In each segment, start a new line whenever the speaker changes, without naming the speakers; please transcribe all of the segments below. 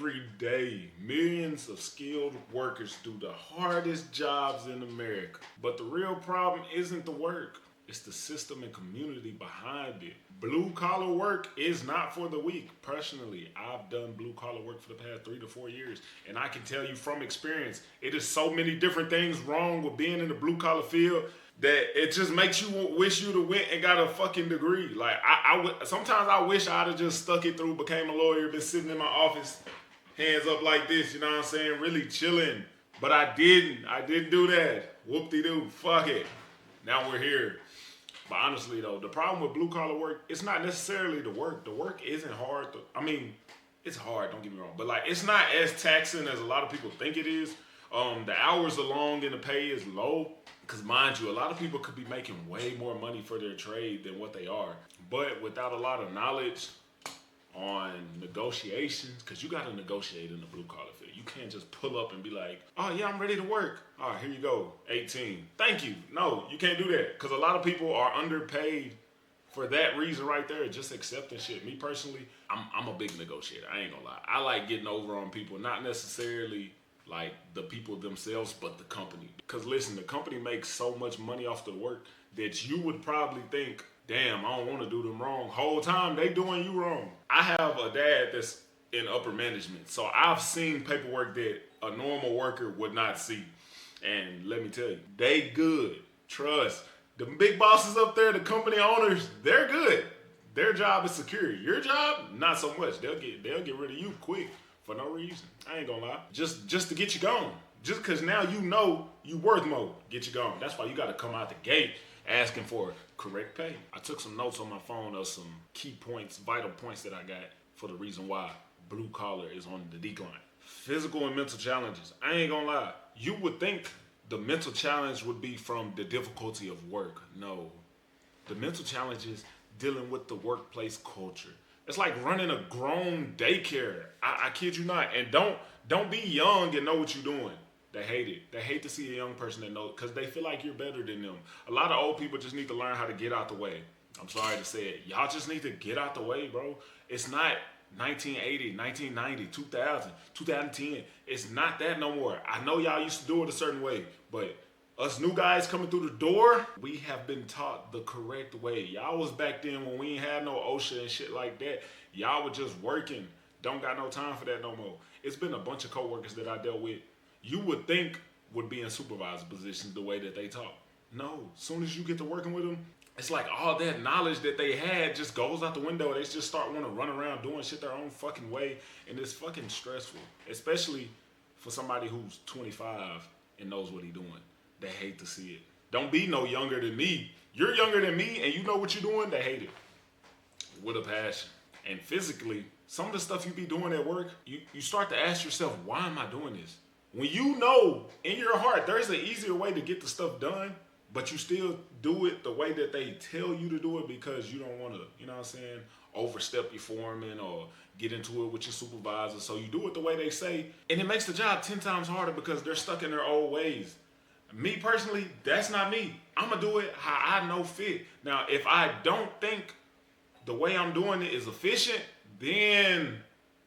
Every day, millions of skilled workers do the hardest jobs in America. But the real problem isn't the work, it's the system and community behind it. Blue collar work is not for the weak. Personally, I've done blue collar work for the past 3 to 4 years, and I can tell you from experience, it is so many different things wrong with being in the blue collar field that it just makes you wish you'd have went and got a fucking degree. Like sometimes I wish I'd have just stuck it through, became a lawyer, been sitting in my office, hands up like this, you know what I'm saying, really chilling. But I didn't. I didn't do that. Whoop-de-doo. Fuck it. Now we're here. But honestly though, the problem with blue collar work, it's not necessarily the work. The work isn't hard. It's hard, don't get me wrong. But like, it's not as taxing as a lot of people think it is. The hours are long and the pay is low. Because mind you, a lot of people could be making way more money for their trade than what they are. But without a lot of knowledge on negotiations, because you got to negotiate in the blue collar field. You can't just pull up and be like, oh yeah, I'm ready to work. All right, here you go, 18. Thank you. No, you can't do that. Because a lot of people are underpaid for that reason right there, just accepting shit. Me personally, I'm a big negotiator. I ain't gonna lie. I like getting over on people, not necessarily like the people themselves, but the company. Because listen, the company makes so much money off the work that you would probably think, damn, I don't want to do them wrong. Whole time they doing you wrong. I have a dad that's in upper management, so I've seen paperwork that a normal worker would not see. And let me tell you, they good. Trust. The big bosses up there, the company owners, they're good. Their job is secure. Your job, not so much. They'll get rid of you quick. For no reason. I ain't gonna lie. Just to get you gone. Just because now you know you worth more. Get you gone. That's why you got to come out the gate asking for correct pay. I took some notes on my phone of some key points, vital points that I got for the reason why blue collar is on the decline. Physical and mental challenges. I ain't gonna lie. You would think the mental challenge would be from the difficulty of work. No. The mental challenge is dealing with the workplace culture. It's like running a grown daycare. I kid you not. And don't be young and know what you're doing. They hate it. They hate to see a young person that knows, because they feel like you're better than them. A lot of old people just need to learn how to get out the way. I'm sorry to say it. Y'all just need to get out the way, bro. It's not 1980, 1990, 2000, 2010. It's not that no more. I know y'all used to do it a certain way, but us new guys coming through the door, we have been taught the correct way. Y'all was back then when we ain't had no OSHA and shit like that. Y'all were just working. Don't got no time for that no more. It's been a bunch of coworkers that I dealt with. You would think would be in supervisor positions the way that they talk. No, as soon as you get to working with them, it's like all that knowledge that they had just goes out the window. They just start wanting to run around doing shit their own fucking way. And it's fucking stressful, especially for somebody who's 25 and knows what he's doing. They hate to see it. Don't be no younger than me. You're younger than me and you know what you're doing, they hate it. With a passion. And physically, some of the stuff you be doing at work, you start to ask yourself, why am I doing this? When you know in your heart there's an easier way to get the stuff done, but you still do it the way that they tell you to do it because you don't want to, you know what I'm saying, overstep your foreman or get into it with your supervisor. So you do it the way they say, and it makes the job 10 times harder because they're stuck in their old ways. Me personally, that's not me. I'm going to do it how I know fit. Now, if I don't think the way I'm doing it is efficient, then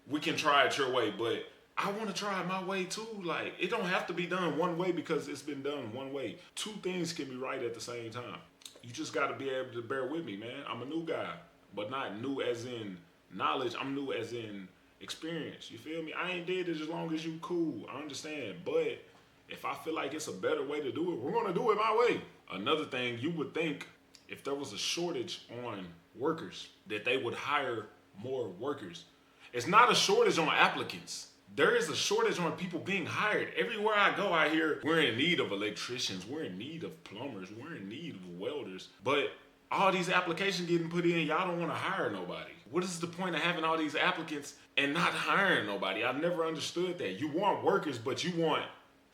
we can try it your way. But I want to try it my way too. Like, it don't have to be done one way because it's been done one way. Two things can be right at the same time. You just got to be able to bear with me, man. I'm a new guy, but not new as in knowledge. I'm new as in experience. You feel me? I ain't did it as long as you cool. I understand. But if I feel like it's a better way to do it, we're going to do it my way. Another thing, you would think if there was a shortage on workers, that they would hire more workers. It's not a shortage on applicants. There is a shortage on people being hired. Everywhere I go, I hear we're in need of electricians, we're in need of plumbers, we're in need of welders. But all these applications getting put in, y'all don't want to hire nobody. What is the point of having all these applicants and not hiring nobody? I've never understood that. You want workers, but you want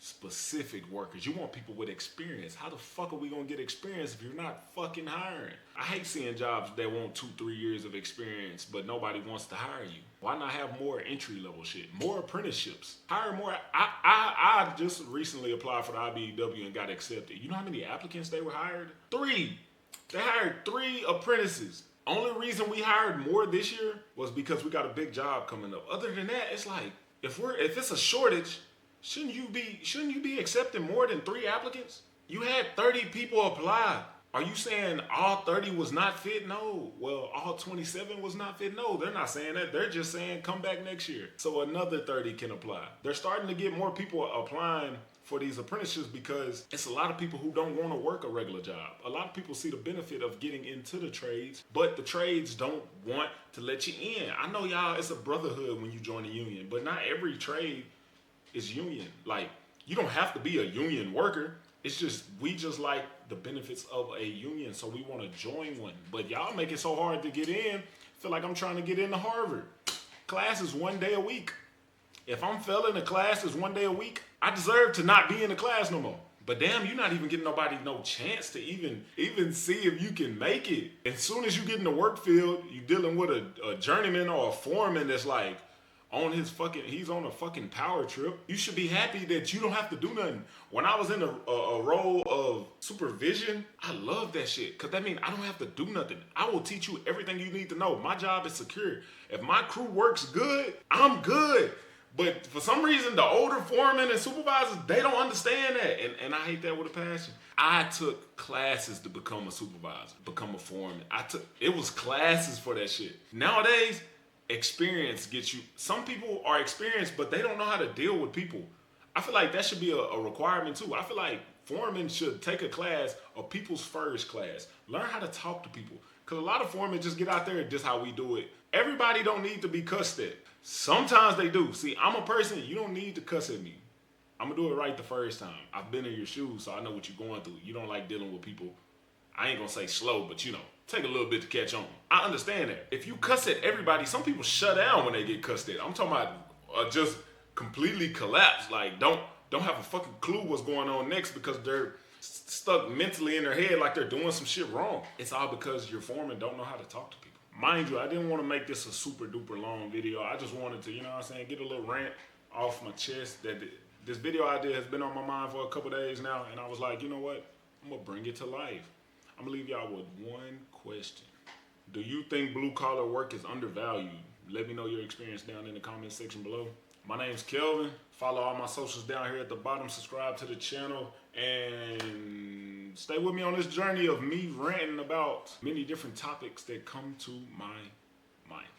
specific workers. You want people with experience. How the fuck are we gonna get experience if you're not fucking hiring? I hate seeing jobs that want 2-3 years of experience, but nobody wants to hire you. Why not have more entry level shit? More apprenticeships. Hire more. I just recently applied for the IBEW and got accepted. You know how many applicants they were hired? 3. They hired 3 apprentices. Only reason we hired more this year was because we got a big job coming up. Other than that, it's like, If it's a shortage, shouldn't you be accepting more than 3 applicants? You had 30 people apply. Are you saying all 30 was not fit? No. Well, all 27 was not fit? No, they're not saying that. They're just saying come back next year. So another 30 can apply. They're starting to get more people applying for these apprenticeships because it's a lot of people who don't want to work a regular job. A lot of people see the benefit of getting into the trades, but the trades don't want to let you in. I know y'all, it's a brotherhood when you join a union, but not every trade is union. Like, you don't have to be a union worker. It's just, we just like the benefits of a union, so we want to join one. But y'all make it so hard to get in. I feel like I'm trying to get into Harvard. Class is 1 day a week. If I'm failing a class is 1 day a week, I deserve to not be in the class no more. But damn, you're not even giving nobody no chance to even see if you can make it. As soon as you get in the work field, you're dealing with a journeyman or a foreman that's like, he's on a fucking power trip. You should be happy that you don't have to do nothing. When I was in a role of supervision, I love that shit. Cause that means I don't have to do nothing. I will teach you everything you need to know. My job is secure. If my crew works good, I'm good. But for some reason, the older foremen and supervisors, they don't understand that. And I hate that with a passion. I took classes to become a supervisor, become a foreman. It was classes for that shit. Nowadays, experience gets you. Some people are experienced, but they don't know how to deal with people. I feel like that should be a requirement too. I feel like foremen should take a class, a people's first class. Learn how to talk to people. Because a lot of foremen just get out there and this how we do it. Everybody don't need to be cussed at. Sometimes they do. See, I'm a person, you don't need to cuss at me. I'm going to do it right the first time. I've been in your shoes, so I know what you're going through. You don't like dealing with people. I ain't going to say slow, but take a little bit to catch on. I understand that. If you cuss at everybody, some people shut down when they get cussed at. I'm talking about just completely collapse. Like, don't have a fucking clue what's going on next because they're stuck mentally in their head like they're doing some shit wrong. It's all because your foreman don't know how to talk to people. Mind you, I didn't want to make this a super duper long video. I just wanted to, get a little rant off my chest that this video idea has been on my mind for a couple days now. And I was like, you know what? I'm going to bring it to life. I'm going to leave y'all with one question. Do you think blue collar work is undervalued? Let me know your experience down in the comment section below. My name's Kelvin. Follow all my socials down here at the bottom. Subscribe to the channel and stay with me on this journey of me ranting about many different topics that come to my mind.